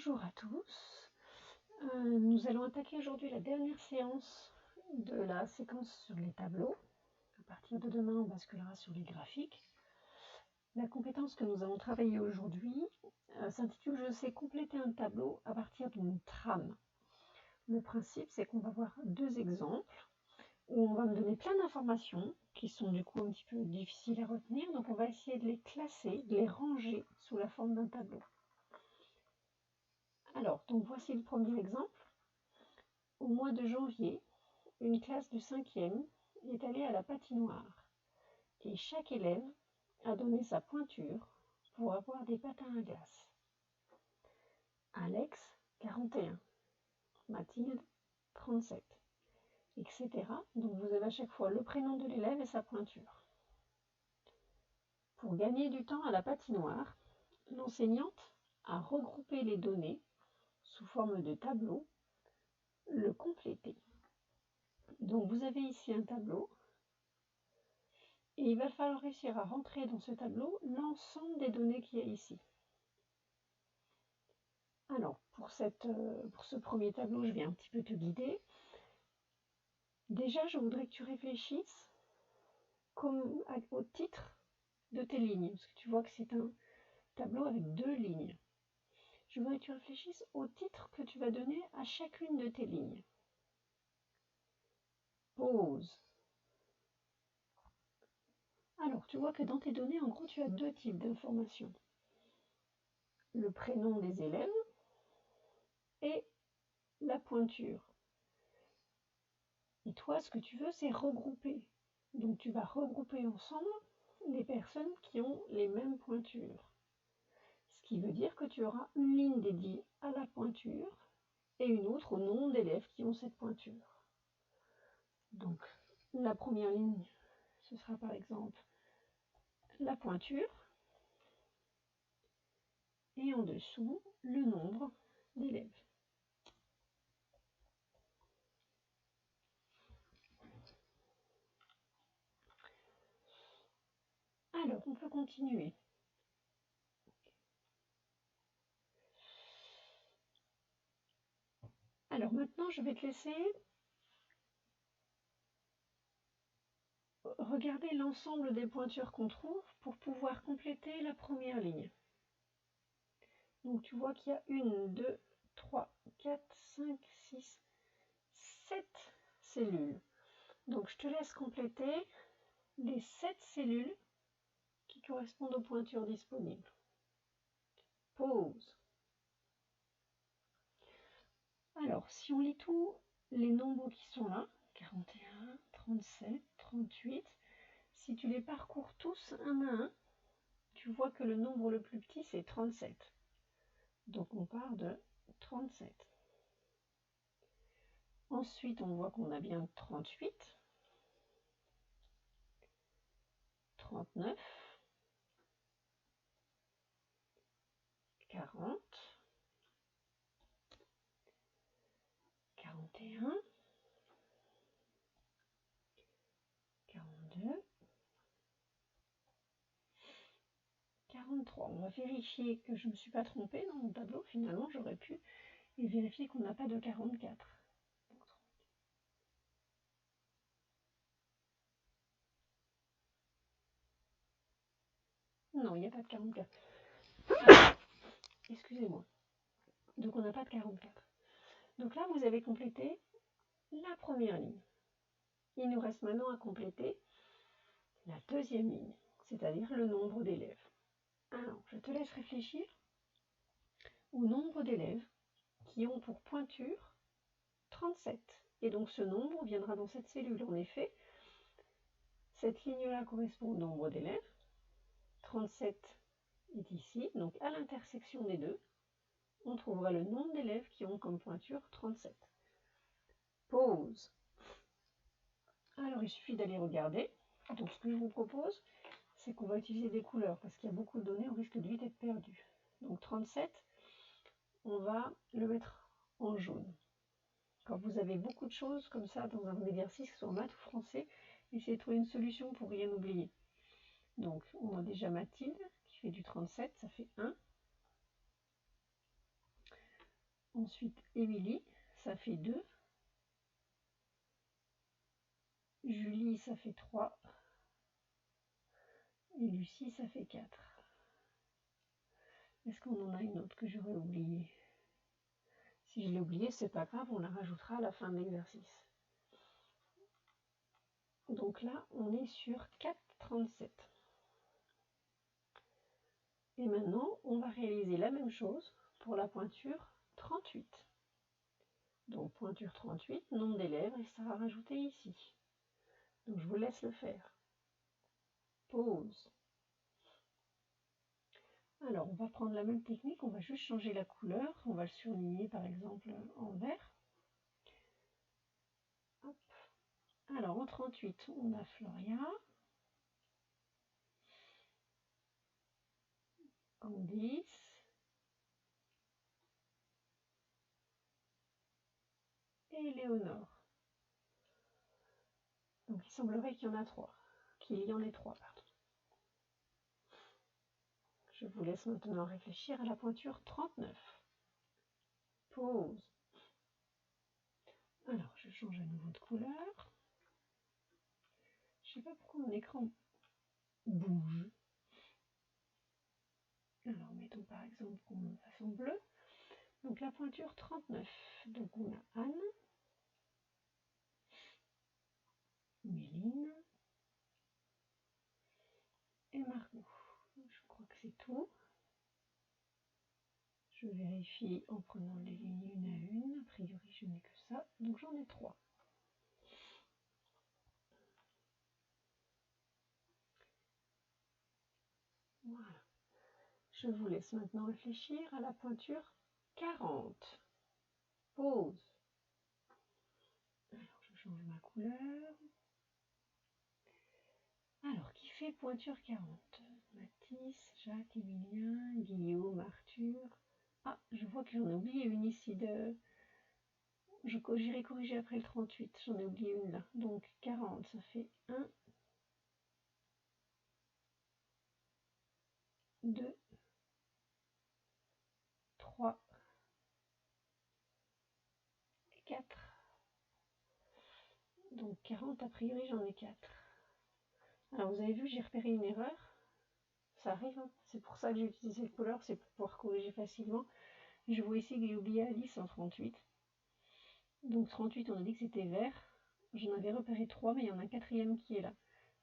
Bonjour à tous. Nous allons attaquer aujourd'hui la dernière séance de la séquence sur les tableaux. À partir de demain, on basculera sur les graphiques. La compétence que nous allons travailler aujourd'hui s'intitule « Je sais compléter un tableau à partir d'une trame ». Le principe, c'est qu'on va voir deux exemples où on va me donner plein d'informations qui sont du coup un petit peu difficiles à retenir. Donc on va essayer de les classer, de les ranger sous la forme d'un tableau. Alors, donc voici le premier exemple. Au mois de janvier, une classe de 5e est allée à la patinoire et chaque élève a donné sa pointure pour avoir des patins à glace. Alex, 41, Mathilde, 37, etc. Donc vous avez à chaque fois le prénom de l'élève et sa pointure. Pour gagner du temps à la patinoire, l'enseignante a regroupé les données sous forme de tableau, le compléter. Donc vous avez ici un tableau et il va falloir réussir à rentrer dans ce tableau l'ensemble des données qu'il y a ici. Alors pour ce premier tableau, je vais un petit peu te guider. Déjà, je voudrais que tu réfléchisses au titre de tes lignes, parce que tu vois que c'est un tableau avec deux lignes. Je voudrais que tu réfléchisses au titre que tu vas donner à chacune de tes lignes. Pause. Alors, tu vois que dans tes données, en gros, tu as deux types d'informations. Le prénom des élèves et la pointure. Et toi, ce que tu veux, c'est regrouper. Donc, tu vas regrouper ensemble les personnes qui ont les mêmes pointures. Ce qui veut dire que tu auras une ligne dédiée à la pointure et une autre au nom d'élèves qui ont cette pointure. Donc, la première ligne, ce sera par exemple la pointure et en dessous, le nombre d'élèves. Alors, on peut continuer. Alors maintenant, je vais te laisser regarder l'ensemble des pointures qu'on trouve pour pouvoir compléter la première ligne. Donc tu vois qu'il y a 1, 2, 3, 4, 5, 6, 7 cellules. Donc je te laisse compléter les 7 cellules qui correspondent aux pointures disponibles. Pause. Alors, si on lit tous les nombres qui sont là, 41, 37, 38, si tu les parcours tous un à un, tu vois que le nombre le plus petit, c'est 37. Donc on part de 37. Ensuite, on voit qu'on a bien 38, 39, 40, 41, 42, 43. On va vérifier que je ne me suis pas trompée dans mon tableau. Finalement, j'aurais pu vérifier qu'on n'a pas de 44. Non, il n'y a pas de 44. Excusez-moi. Donc, on n'a pas de 44. Donc là, vous avez complété la première ligne. Il nous reste maintenant à compléter la deuxième ligne, c'est-à-dire le nombre d'élèves. Alors, je te laisse réfléchir au nombre d'élèves qui ont pour pointure 37. Et donc ce nombre viendra dans cette cellule. En effet, cette ligne-là correspond au nombre d'élèves. 37 est ici. Donc à l'intersection des deux, on trouvera le nombre d'élèves qui ont comme pointure 37. Pause. Alors il suffit d'aller regarder. Donc ce que je vous propose, c'est qu'on va utiliser des couleurs parce qu'il y a beaucoup de données, on risque de vite être perdu. Donc 37, on va le mettre en jaune. Quand vous avez beaucoup de choses comme ça dans un exercice, que ce soit en maths ou français, essayez de trouver une solution pour rien oublier. Donc on a déjà Mathilde qui fait du 37, ça fait 1. Ensuite, Émilie, ça fait 2. Julie, ça fait 3. Et Lucie, ça fait 4. Est-ce qu'on en a une autre que j'aurais oubliée? Si je l'ai oubliée, c'est pas grave, on la rajoutera à la fin de l'exercice. Donc là, on est sur 4,37. Et maintenant, on va réaliser la même chose pour la pointure 38. Donc pointure 38, nombre d'élèves, et ça va rajouter ici. Donc je vous laisse le faire. Pause. Alors on va prendre la même technique, on va juste changer la couleur. On va le surligner par exemple en vert. Hop. Alors en 38, on a Floria. Candice. Et Léonore. Donc il semblerait qu'il y en ait 3. Pardon. Je vous laisse maintenant réfléchir à la pointure 39. Pause. Alors je change à nouveau de couleur. Je ne sais pas pourquoi mon écran bouge. Alors mettons par exemple qu'on fasse en bleu. Donc la pointure 39. Donc on a Anne, Méline et Margot. Je crois que c'est tout. Je vérifie en prenant les lignes une à une. A priori, je n'ai que ça. Donc j'en ai 3. Voilà. Je vous laisse maintenant réfléchir à la pointure 40. Pause. Alors je change ma couleur. Alors, qui fait pointure 40? Mathis, Jacques, Emilien, Guillaume, Arthur. Ah, je vois que j'en ai oublié une ici de... J'irai corriger après le 38, j'en ai oublié une là. Donc 40, ça fait 1, 2, 3, 4. Donc 40, a priori j'en ai 4. Alors vous avez vu, j'ai repéré une erreur. Ça arrive, hein. C'est pour ça que j'ai utilisé cette couleur, c'est pour pouvoir corriger facilement. Je vois ici que j'ai oublié Alice en 38. Donc 38, on a dit que c'était vert. J'en avais repéré 3, mais il y en a un quatrième qui est là.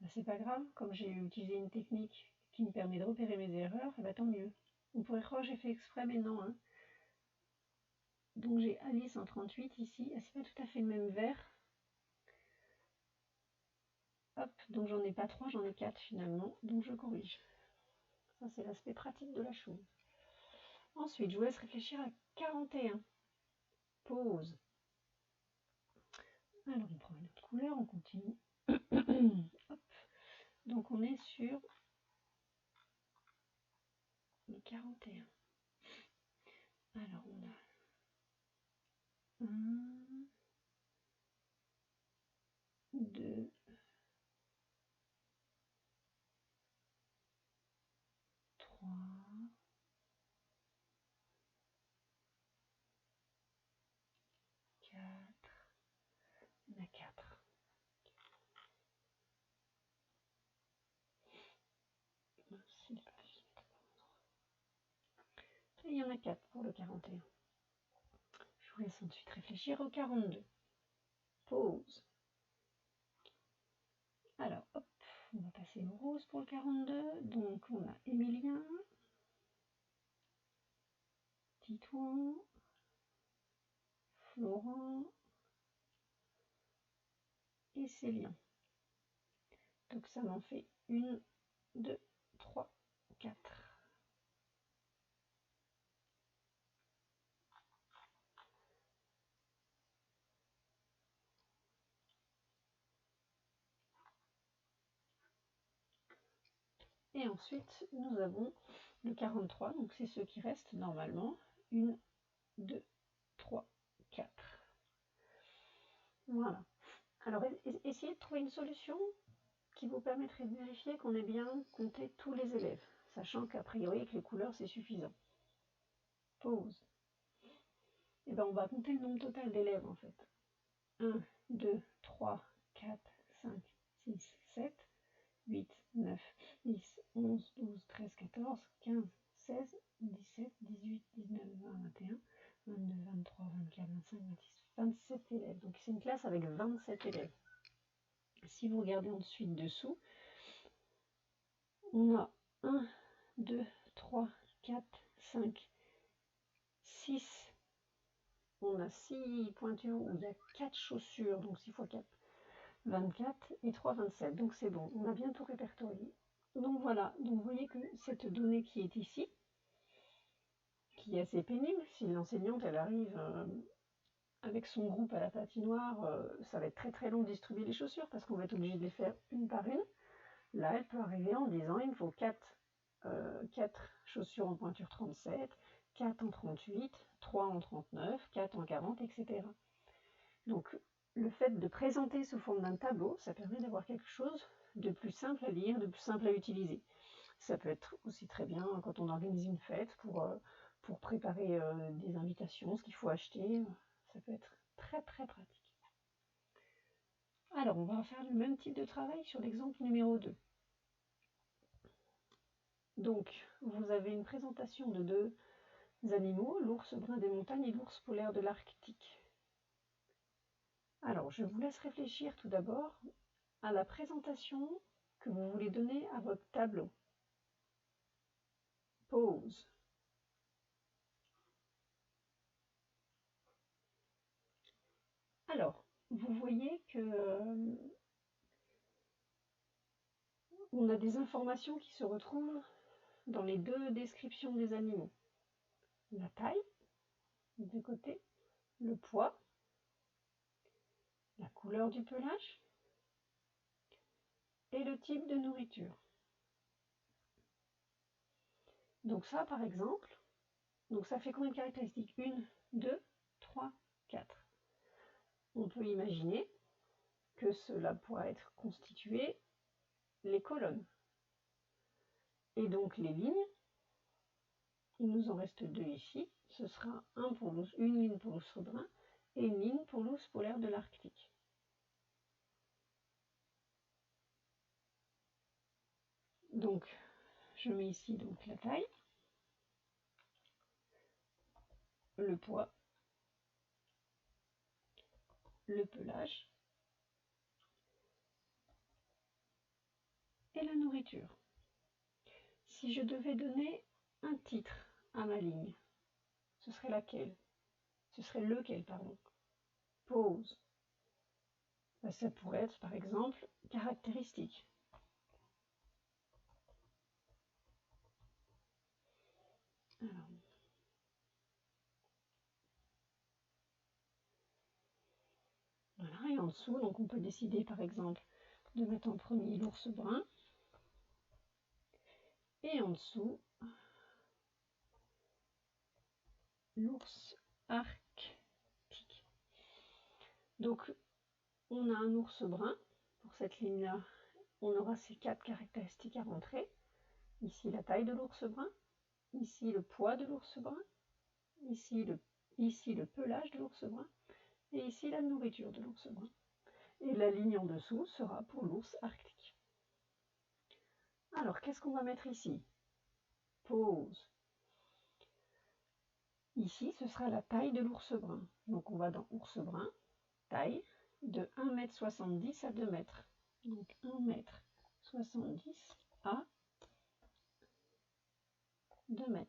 Ben, c'est pas grave, comme j'ai utilisé une technique qui me permet de repérer mes erreurs, et ben, tant mieux. On pourrait croire que j'ai fait exprès, mais non. Hein. Donc j'ai Alice en 38 ici. Ah, c'est pas tout à fait le même vert. Hop, donc j'en ai pas 3, j'en ai 4 finalement. Donc je corrige. Ça, c'est l'aspect pratique de la chose. Ensuite, je vous laisse réfléchir à 41. Pause. Alors, on prend une autre couleur, on continue. Hop. Donc, on est sur le 41. Alors, on a 1, 2, 3, 4. On a 4. Et il y en a 4 pour le 41. Je vous laisse ensuite réfléchir au 42. Pause. Alors, hop, on va passer au rose pour le 42. Donc, on a Émilien, Titouan, Florent et Célien. Donc, ça m'en fait 1, 2, 3, 4. Et ensuite, nous avons le 43, donc c'est ceux qui restent normalement. 1, 2, 3, 4. Voilà. Alors, essayez de trouver une solution qui vous permettrait de vérifier qu'on ait bien compté tous les élèves, sachant qu'a priori, avec les couleurs, c'est suffisant. Pause. Et ben on va compter le nombre total d'élèves en fait. 1, 2, 3, 4, 5, 6, 7, 8, 9, 10, 11, 12, 13, 14, 15, 16, 17, 18, 19, 20, 21, 22, 23, 24, 25, 26, 27 élèves. Donc c'est une classe avec 27 élèves. Si vous regardez ensuite dessous, on a 1, 2, 3, 4, 5, 6. On a 6 pointures où il y a 4 chaussures, donc 6 x 4, 24 et 3, 27. Donc c'est bon, on a bien tout répertorié. Donc voilà, donc vous voyez que cette donnée qui est ici, qui est assez pénible, si l'enseignante elle arrive avec son groupe à la patinoire, ça va être très très long de distribuer les chaussures parce qu'on va être obligé de les faire une par une. Là, elle peut arriver en disant il me faut 4 chaussures en pointure 37, 4 en 38, 3 en 39, 4 en 40, etc. Donc, le fait de présenter sous forme d'un tableau, ça permet d'avoir quelque chose de plus simple à lire, de plus simple à utiliser. Ça peut être aussi très bien quand on organise une fête pour préparer des invitations, ce qu'il faut acheter. Ça peut être très très pratique. Alors, on va faire le même type de travail sur l'exemple numéro 2. Donc, vous avez une présentation de deux animaux, l'ours brun des montagnes et l'ours polaire de l'Arctique. Alors, je vous laisse réfléchir tout d'abord à la présentation que vous voulez donner à votre tableau. Pause. Alors, vous voyez que on a des informations qui se retrouvent dans les deux descriptions des animaux. La taille, de côté, le poids, la couleur du pelage et le type de nourriture. Donc ça, par exemple, donc ça fait combien de caractéristiques? 1, 2, 3, 4. On peut imaginer que cela pourra être constitué les colonnes. Et donc les lignes, il nous en reste deux ici. Ce sera une ligne pour l'ours brun et une ligne pour l'ours polaire de l'Arctique. Donc, je mets ici donc la taille, le poids, le pelage et la nourriture. Si je devais donner un titre à ma ligne, ce serait laquelle? Ce serait lequel, pardon? Pause. Ben, ça pourrait être par exemple caractéristique. Alors, voilà, et en dessous, donc on peut décider par exemple de mettre en premier l'ours brun et en dessous l'ours arctique. Donc on a un ours brun, pour cette ligne-là, on aura ces 4 caractéristiques à rentrer. Ici la taille de l'ours brun, ici le poids de l'ours brun, ici le pelage de l'ours brun, et ici la nourriture de l'ours brun. Et la ligne en dessous sera pour l'ours arctique. Alors, qu'est-ce qu'on va mettre ici? Pause. Ici, ce sera la taille de l'ours brun. Donc, on va dans ours brun, taille, de 1,70 m à 2 m. Donc, 1,70 m à 2 m.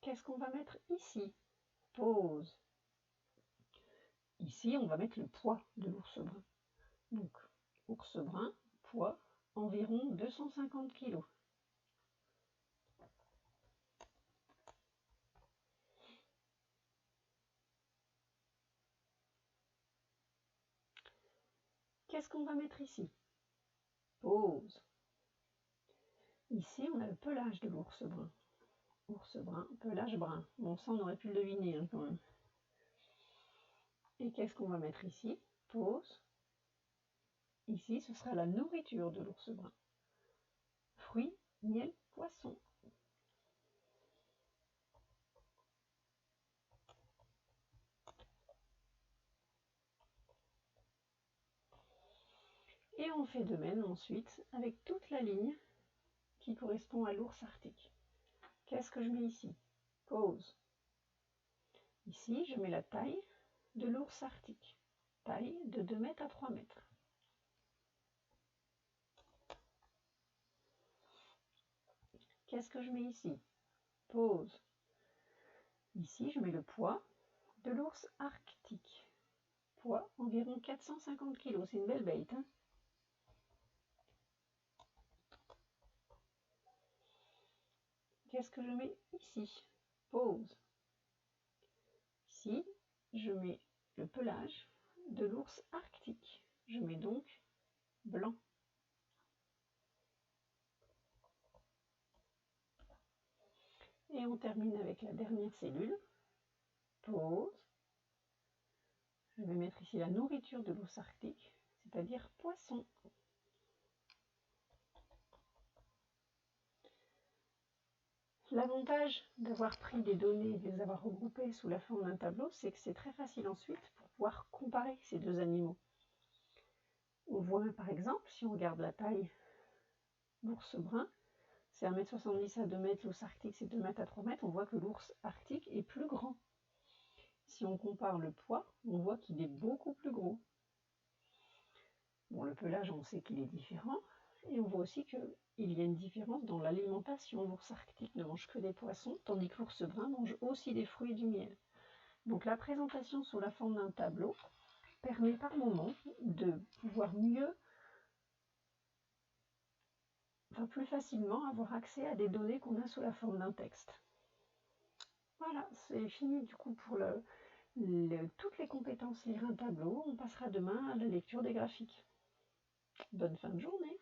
Qu'est-ce qu'on va mettre ici? Pause. Ici, on va mettre le poids de l'ours brun. Donc, ours brun, poids, environ 250 kg. Qu'est-ce qu'on va mettre ici? Pause. Ici, on a le pelage de l'ours brun. Ours brun, pelage brun. Bon, ça, on aurait pu le deviner hein, quand même. Et qu'est-ce qu'on va mettre ici? Pause. Ici, ce sera la nourriture de l'ours brun. Fruits, miel, poisson. Et on fait de même ensuite avec toute la ligne qui correspond à l'ours arctique. Qu'est-ce que je mets ici? Pause. Ici, je mets la taille de l'ours arctique. Taille de 2 mètres à 3 mètres. Qu'est-ce que je mets ici? Pause. Ici, je mets le poids de l'ours arctique. Poids environ 450 kg. C'est une belle bête, hein? Qu'est-ce que je mets ici? Pause. Ici, je mets le pelage de l'ours arctique. Je mets donc blanc. Et on termine avec la dernière cellule. Pause. Je vais mettre ici la nourriture de l'ours arctique, c'est-à-dire poisson. L'avantage d'avoir pris des données et de les avoir regroupées sous la forme d'un tableau, c'est que c'est très facile ensuite pour pouvoir comparer ces deux animaux. On voit par exemple, si on regarde la taille, l'ours brun, c'est 1,70 m à 2 m, l'ours arctique c'est 2 m à 3 m, on voit que l'ours arctique est plus grand. Si on compare le poids, on voit qu'il est beaucoup plus gros. Bon, le pelage, on sait qu'il est différent, et on voit aussi qu'il y a une différence dans l'alimentation. L'ours arctique ne mange que des poissons, tandis que l'ours brun mange aussi des fruits et du miel. Donc la présentation sous la forme d'un tableau permet par moment de pouvoir mieux, plus facilement avoir accès à des données qu'on a sous la forme d'un texte. Voilà, c'est fini du coup pour toutes les compétences lire un tableau. On passera demain à la lecture des graphiques. Bonne fin de journée!